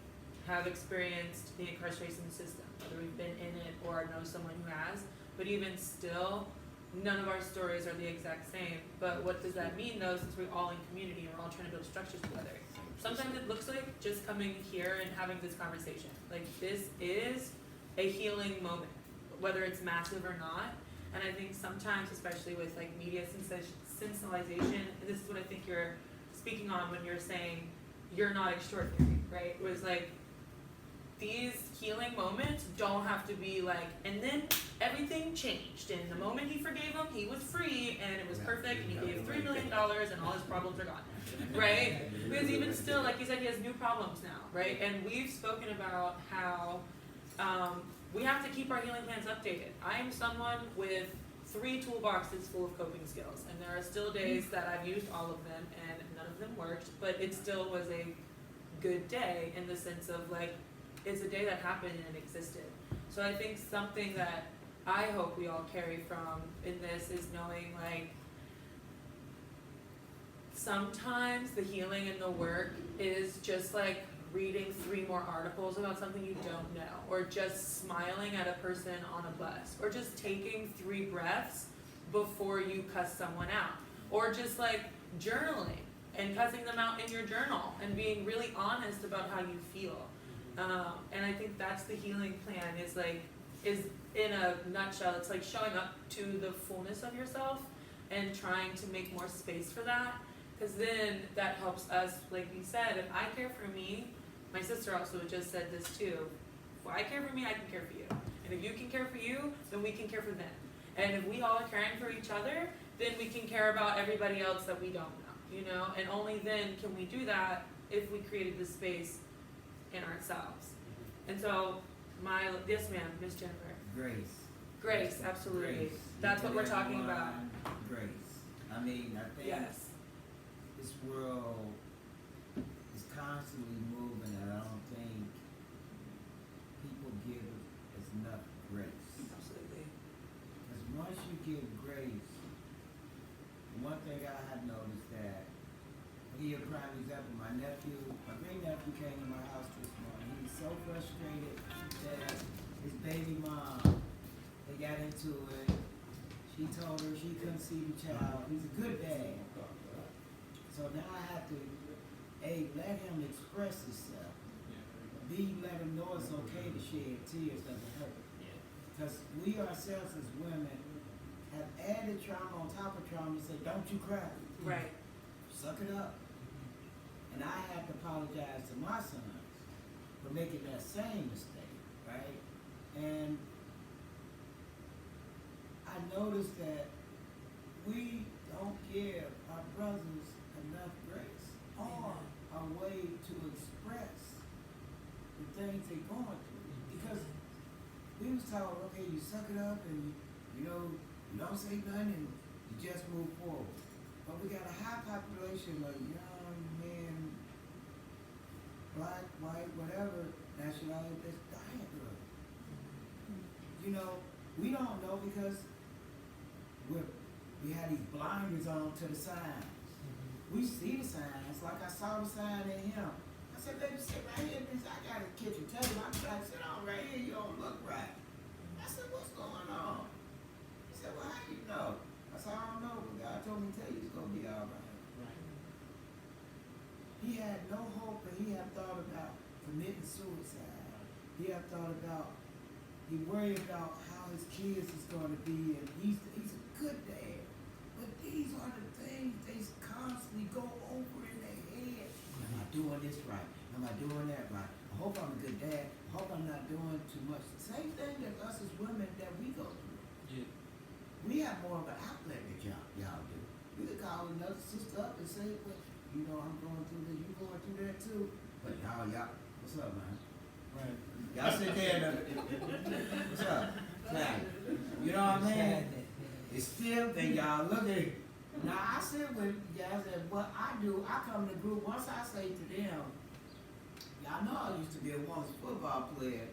have experienced the incarceration system, whether we've been in it or know someone who has, but even still, none of our stories are the exact same, but what does that mean though, since we're all in community and we're all trying to build structures together? Sometimes it looks like just coming here and having this conversation. Like, this is a healing moment, whether it's massive or not. And I think sometimes, especially with like media sensationalization, and this is what I think you're speaking on when you're saying you're not extraordinary, right? It was like, these healing moments don't have to be like, and then everything changed, and the moment he forgave him, he was free, and it was perfect, and he gave $3 million, and all his problems are gone, right? Because even still, like you said, he has new problems now, right? And we've spoken about how we have to keep our healing plans updated. I am someone with 3 toolboxes full of coping skills, and there are still days that I've used all of them, and none of them worked, but it still was a good day in the sense of like, it's a day that happened and existed. So I think something that I hope we all carry from in this is knowing like, sometimes the healing and the work is just like reading 3 more articles about something you don't know, or just smiling at a person on a bus, or just taking 3 breaths before you cuss someone out, or just like journaling and cussing them out in your journal and being really honest about how you feel. And I think that's the healing plan, is in a nutshell, it's like showing up to the fullness of yourself and trying to make more space for that, because then that helps us, like you said, if I care for me, my sister also just said this too, if I care for me, I can care for you. And if you can care for you, then we can care for them. And if we all are caring for each other, then we can care about everybody else that we don't know, you know? And only then can we do that if we created this space in ourselves. And so, yes ma'am, Miss Jennifer. Grace, absolutely. Grace. That's what we're talking Everyone, about. Grace. I mean, I think Yes. this world is constantly moving, and I don't think people give us enough grace. Absolutely. Because once you give grace, one thing I have noticed that, I'll give you a prime example. My great nephew came to my house this morning. He was so frustrated that his baby mom, they got into it. She told her she couldn't see the child. He's a good dad. So now I have to, A, let him express himself. B, let him know it's okay to shed tears, doesn't hurt. Because we ourselves as women have added trauma on top of trauma and say, don't you cry. Right. Suck it up. And I had to apologize to my sons for making that same mistake, right? And I noticed that we don't give our brothers enough grace or a way to express the things they're going through. Because we was told, okay, you suck it up and you don't say nothing and you just move forward. But we got a high population of young men, black, white, whatever nationality, that's dying early. You know, we don't know because we had these blinders on to the signs. We see the signs, like I saw the sign in him. I said, baby, sit right here, bitch. I got a kitchen table. I'm trying to sit down right here. You don't look right. I said, what's going on? He said, well, how you know? I said, I don't know, but God told me to tell you it's going to be all right. He had no hope, and he had thought about committing suicide. He had thought about, he worried about how his kids is going to be, and he's a good dad. But these are the things they constantly go over in their head. Am I doing this right? Am I doing that right? I hope I'm a good dad. I hope I'm not doing too much. Same thing that us as women that we go through. Yeah. We have more of an outlet than y'all do. We could call another sister up and say, well, you know, I'm going through this, you going through that too. But y'all, what's up, man? Right. Y'all sit there and, what's up? Clap. You know what I mean? It's still, then y'all look at it. Now, I sit with guys and what I do, I come to the group, once I say to them, y'all know I used to be a women's football player.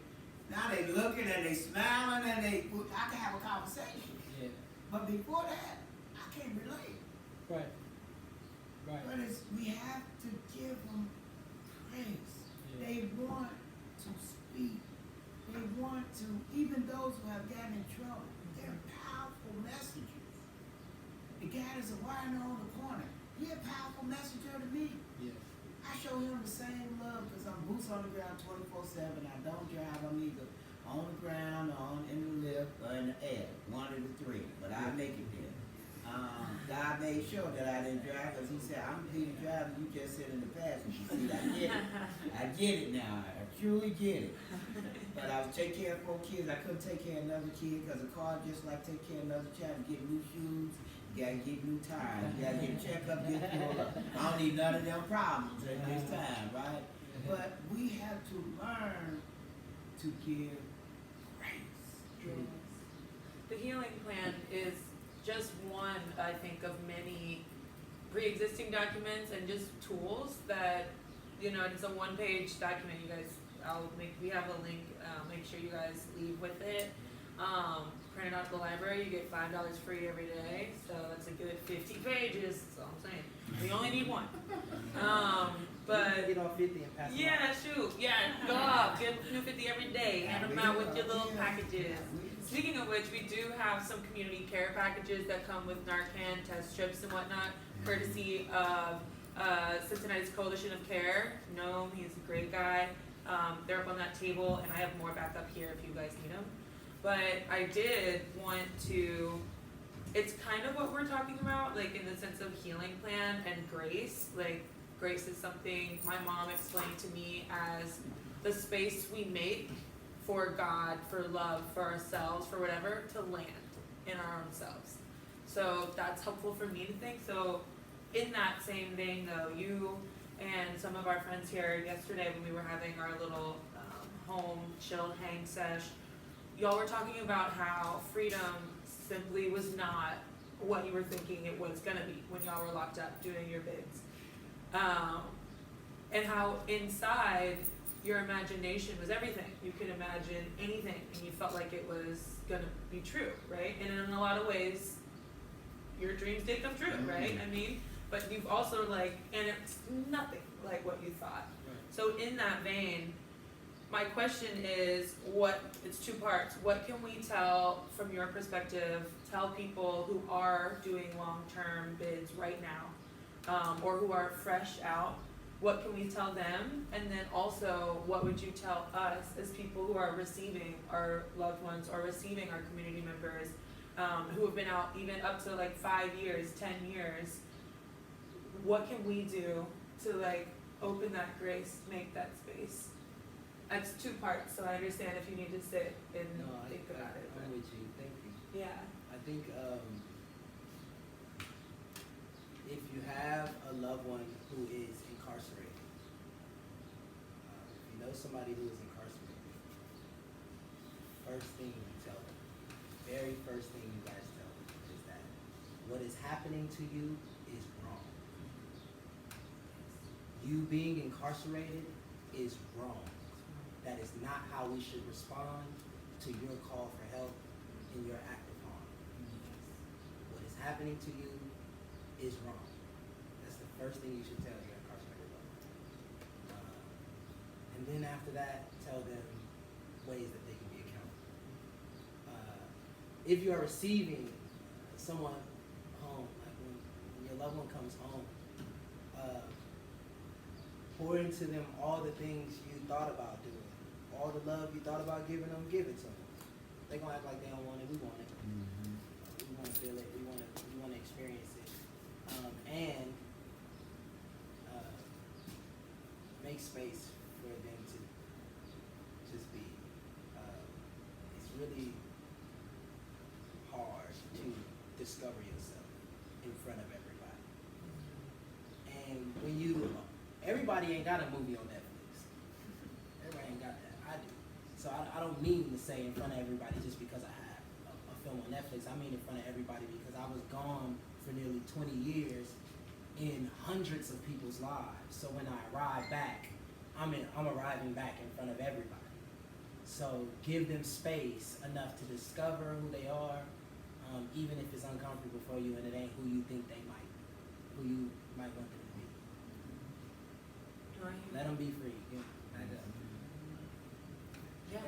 Now they looking and they smiling and I can have a conversation. Yeah. But before that, I can't relate. Right. Right. But we have to give them praise. Yeah. They want to speak. They want to, even those who have gotten in trouble, they're powerful messengers. a whiner on the corner. He a powerful messenger to me. Yeah. I show him the same love because I'm boots on the ground 24/7. I don't drive. I'm either on the ground or in the lift or in the air. One of the three. But I make it there. God made sure that I didn't drive because he said, I'm the driver, you just sit in the passenger seat. I get it. I get it now. I truly get it. But I was taking care of 4 kids. I couldn't take care of another kid because a car just like take care of another child. You get new shoes. You gotta get new tires. You gotta get a checkup, get full up. I don't need none of them problems at this time, right? But we have to learn to give grace. The healing plan is just one, I think, of many pre-existing documents and just tools that, you know, it's a one-page document. You guys, we have a link, make sure you guys leave with it. Print it out at the library, you get $5 free every day, so that's a good 50 pages, that's all I'm saying. We only need one. But Get off 50 and pass it yeah, shoot, yeah, go up, get new 50 every day, hand them out with your little packages. Speaking of which, we do have some community care packages that come with Narcan, test strips and whatnot, courtesy of Cincinnati's Coalition of Care. No, he's a great guy. They're up on that table, and I have more back up here if you guys need them. But I did want to, it's kind of what we're talking about, like in the sense of healing plan and grace. Like, grace is something my mom explained to me as the space we make for God, for love, for ourselves, for whatever, to land in our own selves. So that's helpful for me to think. So in that same vein though, you and some of our friends here yesterday when we were having our little home chill hang sesh, y'all were talking about how freedom simply was not what you were thinking it was gonna be when y'all were locked up doing your bids. And how inside your imagination was everything. You could imagine anything and you felt like it was gonna be true, right? And in a lot of ways, your dreams did come true, right? I mean, but you've also and it's nothing like what you thought. Right. So in that vein, my question is it's 2 parts. What can we tell from your perspective, tell people who are doing long-term bids right now, or who are fresh out? What can we tell them? And then also, what would you tell us as people who are receiving our loved ones or receiving our community members who have been out even up to 5 years, 10 years? What can we do to open that grace, make that space? That's 2 parts, so I understand if you need to sit and think about it. I'm with you. Thank you. Yeah. I think if you have a loved one who is incarcerated, if you know somebody who is incarcerated, first thing you tell them, very first thing you guys tell them is that what is happening to you is wrong. You being incarcerated is wrong. That is not how we should respond to your call for help in your act of harm. What is happening to you is wrong. That's the first thing you should tell your incarcerated loved one. And then after that, tell them ways that they can be accountable. If you are receiving someone home, like when your loved one comes home, pour into them all the things you thought about doing. All the love you thought about giving them, give it to them. They're gonna act like they don't want it, we want it. We wanna feel it, we wanna experience it. And make space for them to just be. It's really hard to discover yourself in front of everybody. And when everybody ain't got a movie on Netflix. Everybody ain't got that. I do. So I don't mean to say in front of everybody just because I have a film on Netflix. I mean in front of everybody because I was gone for nearly 20 years in hundreds of people's lives. So when I arrive back, I'm arriving back in front of everybody. So give them space enough to discover who they are, even if it's uncomfortable for you and it ain't who you think who you might want them to be. Let them be free. Yeah, back up. Yeah.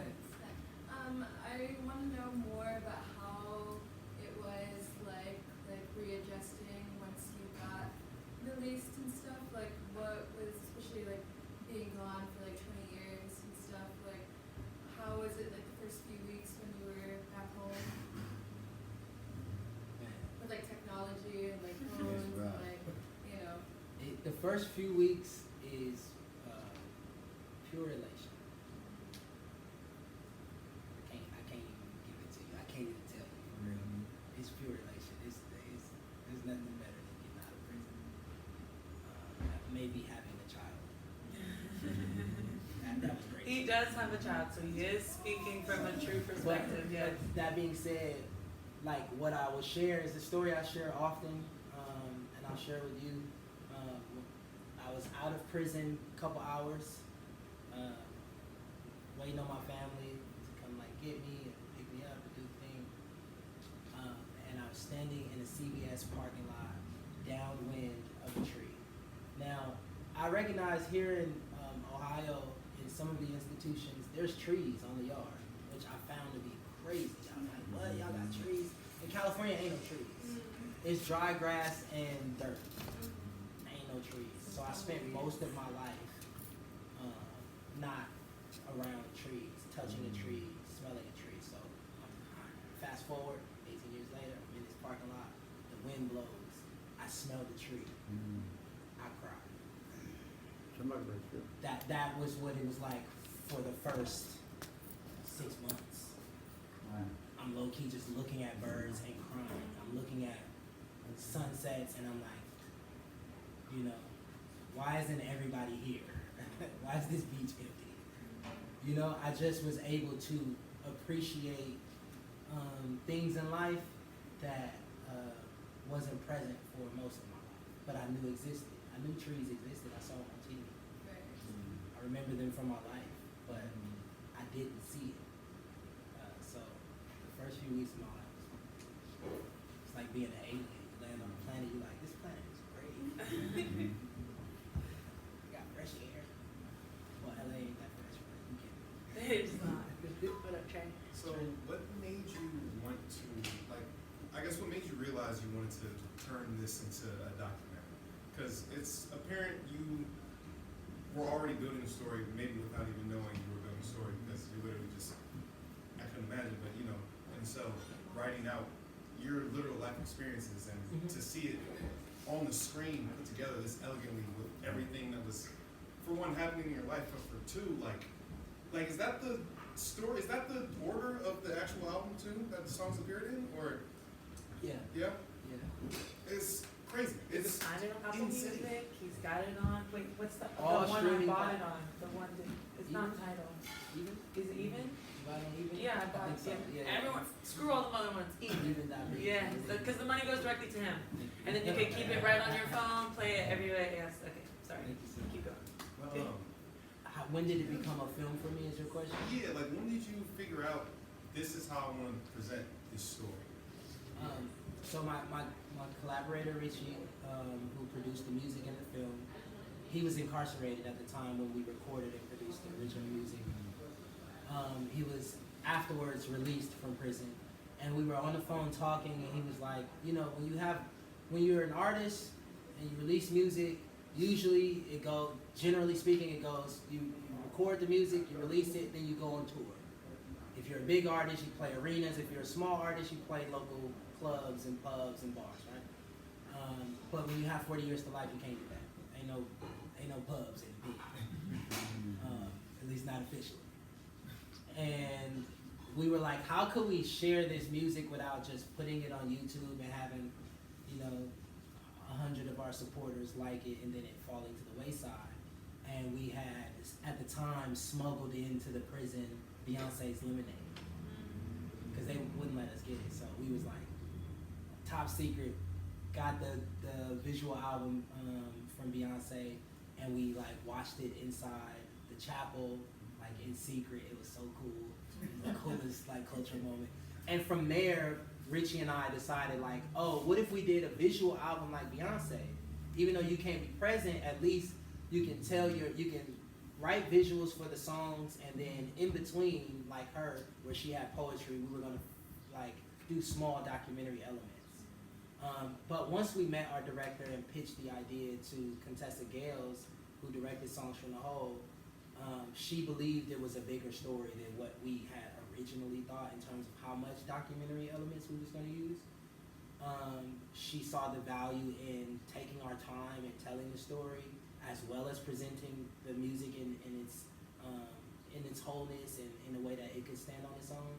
I want to know more about how it was like readjusting first few weeks is pure elation. I can't even give it to you. I can't even tell you. It's pure elation. There's nothing better than getting out of prison. Maybe having a child. that was great. He does have a child, so he is speaking from a true perspective, yes. That being said, like what I will share is a story I share often, and I'll share with you. I was out of prison a couple hours, waiting on my family to come like get me and pick me up and do the thing. And I was standing in a CVS parking lot, downwind of a tree. Now, I recognize here in Ohio, in some of the institutions, there's trees on the yard, which I found to be crazy. I was like, what? Y'all got trees? In California, ain't no trees. It's dry grass and dirt. Ain't no trees. So I spent most of my life not around trees, touching a tree, smelling a tree. So fast forward, 18 years later, I'm in this parking lot. The wind blows. I smell the tree. I cry. Somebody right here. That was what it was like for the first 6 months. I'm low key just looking at birds and crying. I'm looking at sunsets and I'm like, you know, why isn't everybody here? Why is this beach empty? You know, I just was able to appreciate things in life that wasn't present for most of my life, but I knew existed. I knew trees existed. I saw them on TV. I remember them from my life, but I didn't see it. So the first few weeks of my life, it's like being an alien. You land on a planet, you're like, this planet is great. We got fresh air. Well, LA ain't that fresh, but you can. It's not. What up, Trey? So what made you want to, like, I guess what made you realize you wanted to turn this into a documentary? Because it's apparent you were already building a story, maybe without even knowing you were building a story, because you literally just, I couldn't imagine, but you know, and so writing out your literal life experiences and to see it on the screen put together this elegantly with everything that was, for one, happening in your life, but for two, like is that the story, is that the order of the actual album too, that the songs appeared in, or? Yeah. Yeah? Yeah. It's crazy. It's I don't know Apple insane. Music. He's got it on. Wait, what's the All one I streaming bought it plat- on? The one that it's not Even? titled. Even? Is it even? Right on even? Yeah, I bought it. think so. Yeah. Everyone, screw all the other ones. Even. Even.biz. Yeah, because the money goes directly to him, and then you can keep it right on your phone, play it everywhere. Yes. Okay. Sorry. Thank you, sir. Keep going. Well, When did it become a film for me is your question? yeah, like when did you figure out this is how I want to present this story? So my collaborator, Richie, who produced the music in the film, he was incarcerated at the time when we recorded and produced the original music. He was afterwards released from prison, and we were on the phone talking, and he was like, you know, when you're an artist and you release music, usually it goes, generally speaking, it goes, you record the music, you release it, then you go on tour. If you're a big artist, you play arenas. If you're a small artist, you play local clubs and pubs and bars, right? But when you have 40 years to life, you can't do that. Ain't no pubs in the beat. At least not officially. And we were like, how could we share this music without just putting it on YouTube and having, you know, 100 of our supporters like it and then it falling to the wayside? And we had, at the time, smuggled into the prison Beyonce's Lemonade, because they wouldn't let us get it. So we was like, top secret, got the visual album from Beyonce, and we like watched it inside the chapel, like in secret. It was so cool. The coolest like cultural moment. And from there, Richie and I decided like, oh, what if we did a visual album like Beyonce? Even though you can't be present, at least you can you can write visuals for the songs, and then in between, like her, where she had poetry, we were gonna like do small documentary elements. But once we met our director and pitched the idea to Contessa Gales, who directed Songs from the Hole, she believed it was a bigger story than what we had originally thought in terms of how much documentary elements we was gonna use. She saw the value in taking our time and telling the story, as well as presenting the music in its wholeness and in a way that it could stand on its own.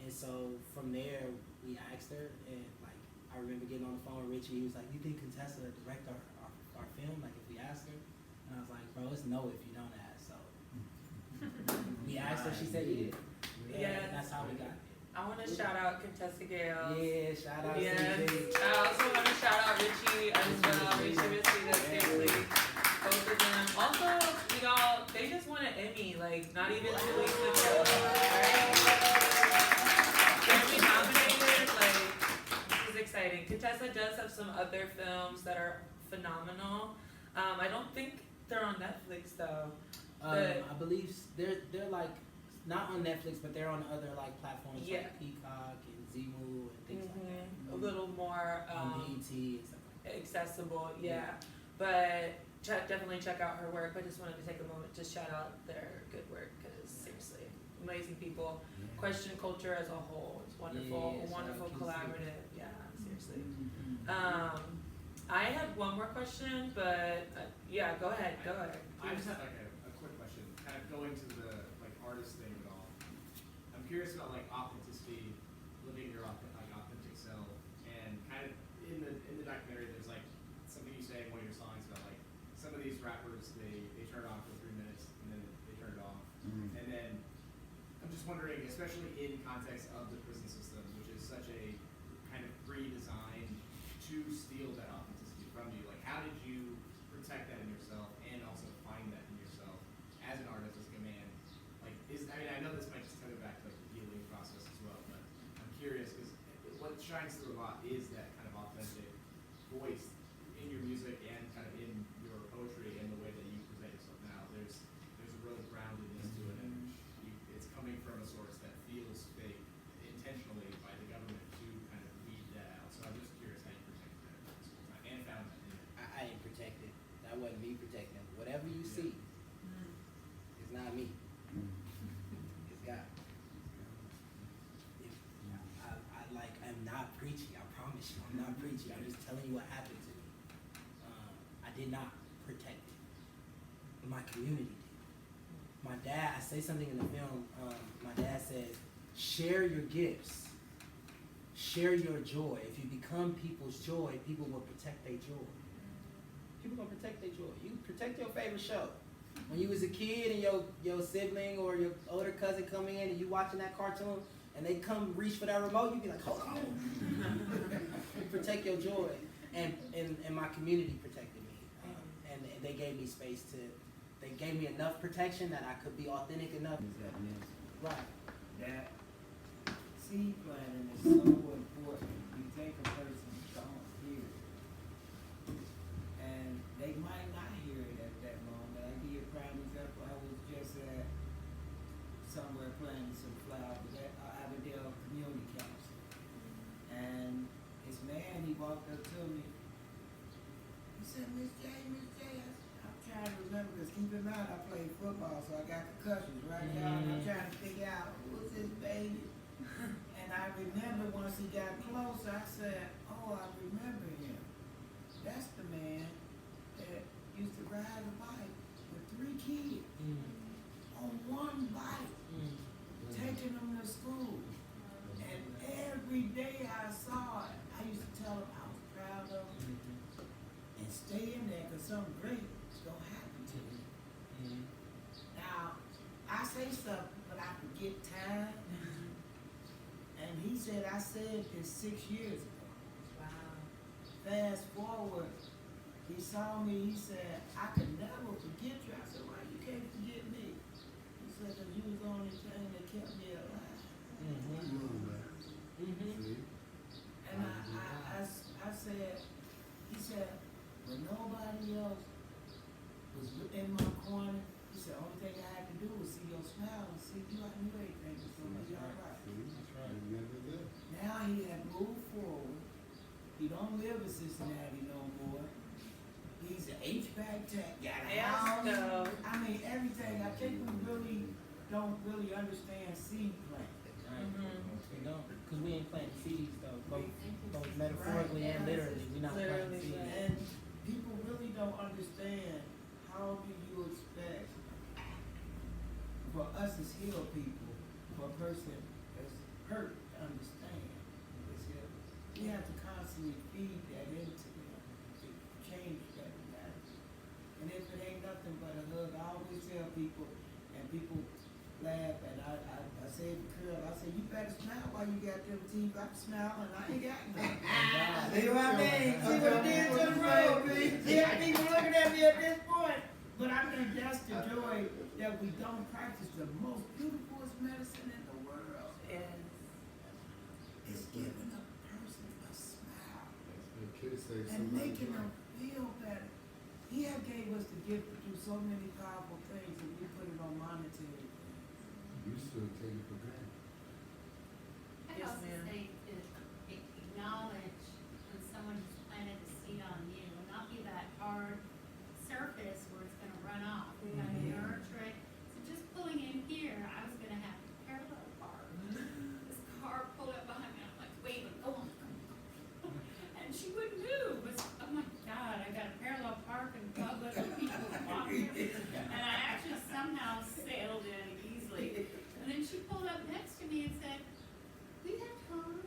And so from there, we asked her, and like I remember getting on the phone with Richie. He was like, "You think Contessa would direct our film? Like if we ask her?" And I was like, "Bro, it's no if you don't ask." So we asked her. She said yeah. Yes. And that's how we got it. I want to shout out Contessa Gale. Yeah, shout out Yes. CJ. I also want to shout out Richie as well. Richie Missy, seriously. Both of them. Also, y'all, they just won an Emmy, like, not even 2 weeks ago. Right? Grammy nominated, like, this is exciting. Contessa does have some other films that are phenomenal. I don't think they're on Netflix, though. I believe they're like not on Netflix, but they're on other like platforms Yeah. like Peacock and Zemu and things like that. A little more On BET and stuff like that. accessible, yeah. But definitely check out her work. I just wanted to take a moment to shout out their good work because seriously, amazing people. Yeah. Question culture as a whole is wonderful, Yeah, a wonderful shout out QC. collaborative. Yeah, seriously. Mm-hmm. I had one more question, but yeah, go ahead. I just have like a quick question, kind of going to the like artist thing at all. I'm curious about like authenticity, living your authentic self, and kind of in the documentary there's like something you say in one of your songs about like some of these rappers they turn it on for 3 minutes and then they turn it off, and then I'm just wondering, especially in context of the prison system, which is such a kind of pre-designed to steal that authenticity from you, like how did you protect that in yourself and also find that in yourself as an artist, as a man? Like, I know this might just tether back to like the healing process as well, but I'm curious because what shines through a lot is that kind of authentic voice in your music and kind of in your poetry and the way that you present yourself now. There's a real groundedness to it, and it's coming from a source that feels fake intentionally by the government to kind of weed that out. So I'm just curious how you protected that this whole time and found that in it. I ain't protected. That wasn't me protecting. Whatever you see, it's not me. It's God. I'm not preachy. I promise you, I'm not preachy. I'm just telling you what happened to me. I did not protect it. My community did. My dad, I say something in the film. My dad said, "Share your gifts. Share your joy. If you become people's joy, people will protect their joy." People gonna protect their joy. You protect your favorite show. When you was a kid and your sibling or your older cousin come in and you watching that cartoon and they come reach for that remote, you be like, "Hold on." Protect your joy. And my community protected me. And they gave me space they gave me enough protection that I could be authentic enough. Is that next? Right. That seed planting is so important. You take a person's don't hear it, and they might not hear it at that moment. I give you a prime example. I was just at somewhere planting some flowers at Avondale Community Council, and this man, he walked up to me. He said, "Miss J, Miss J." I'm trying to remember, because keep in mind I played football, so I got concussions, right now, and I'm trying to figure out who's this baby. And I remember once he got close, I said, "Oh, I remember him. That's the man that used to ride a bike with 3 kids on one bike, taking them to school. And every day I saw it, I used to tell him I was proud of him and stay in there because something great is going to happen to you." Now, I say something, but I forget time. And he said, I said this 6 years ago. Wow. Fast forward, he saw me, he said, "I could never forget you." I said, "Why you can't forget me?" He said, "Because you was the only thing that kept me alive." And I said, he said, "When nobody else was in my corner," he said, "only thing I had to do was see your smile and see you. I knew everything was going to be all right." Now he had moved forward. He don't live in Cincinnati no more. He's an HVAC tech, got a house. No. I mean, everything. I think we really don't really understand seed planting. Right. We don't, because we ain't planting seeds though. Both have to constantly feed that into them to change that narrative. And if it ain't nothing but a hug, I always tell people, and people laugh, and I say to Curl, I say, you better smile while you got them teeth. I'm smiling, I ain't got none. See what I mean? See what it did to the road? See, I people looking at me at this point. But I think that's the joy that we don't practice the most beautiful medicine in the world. It's giving a person a smile The kids say and making them feel better. He have gave us the gift to do so many powerful things, and we put it on monetary things. You still take it for granted. I'd Yes, also ma'am. say to acknowledge when someone has planted a seed on you, and not be that hard surface where it's gonna run off. We gotta nurture it. So just pulling in here, I was gonna have to parallel park. This car pulled up behind me, I'm like, wait, go on. And she wouldn't move. It was, oh my God, I got a parallel park in public and people walking. And I actually somehow sailed in easily. And then she pulled up next to me and said, we have time.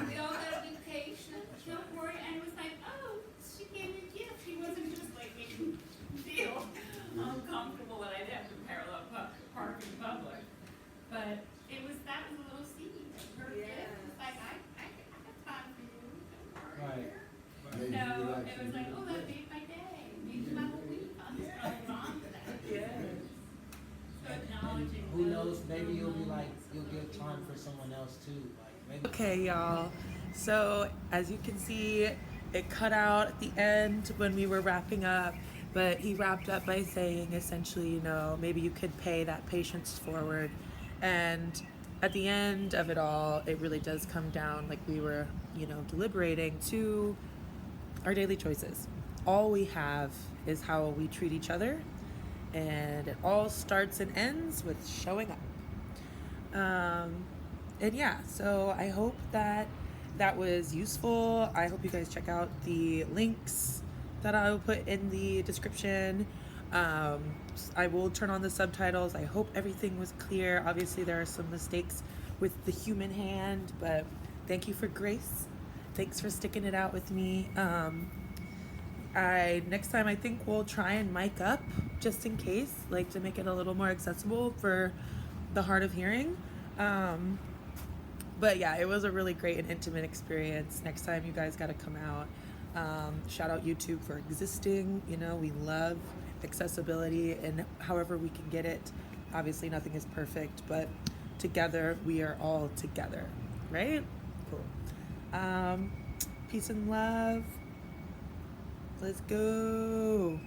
We all gotta be patient. Don't worry. And it was like, oh, she gave me a gift. She wasn't just like making me feel uncomfortable that I'd have to parallel park in public. But that was a little seed. Her gift was like, I got time for you. Don't worry. Right. Maybe No, you like it was like, oh, that made my day. Made my whole week. I'm just holding on to that. Yes. So acknowledging. Who those knows, maybe you'll be like, moments you'll of give time for moments. someone else too, like maybe. Okay, y'all. So as you can see, it cut out at the end when we were wrapping up, but he wrapped up by saying essentially, you know, maybe you could pay that patience forward. And at the end of it all, it really does come down, like we were, you know, deliberating, to our daily choices. All we have is how we treat each other, and it all starts and ends with showing up. And yeah, so I hope that was useful. I hope you guys check out the links that I will put in the description. I will turn on the subtitles. I hope everything was clear. Obviously, there are some mistakes with the human hand, but thank you for grace. Thanks for sticking it out with me. Next time I think we'll try and mic up just in case, like to make it a little more accessible for the hard of hearing. But yeah, it was a really great and intimate experience. Next time you guys got to come out. Shout out YouTube for existing. You know, we love accessibility and however we can get it. Obviously nothing is perfect, but together we are all together, right? Cool. Peace and love. Let's go.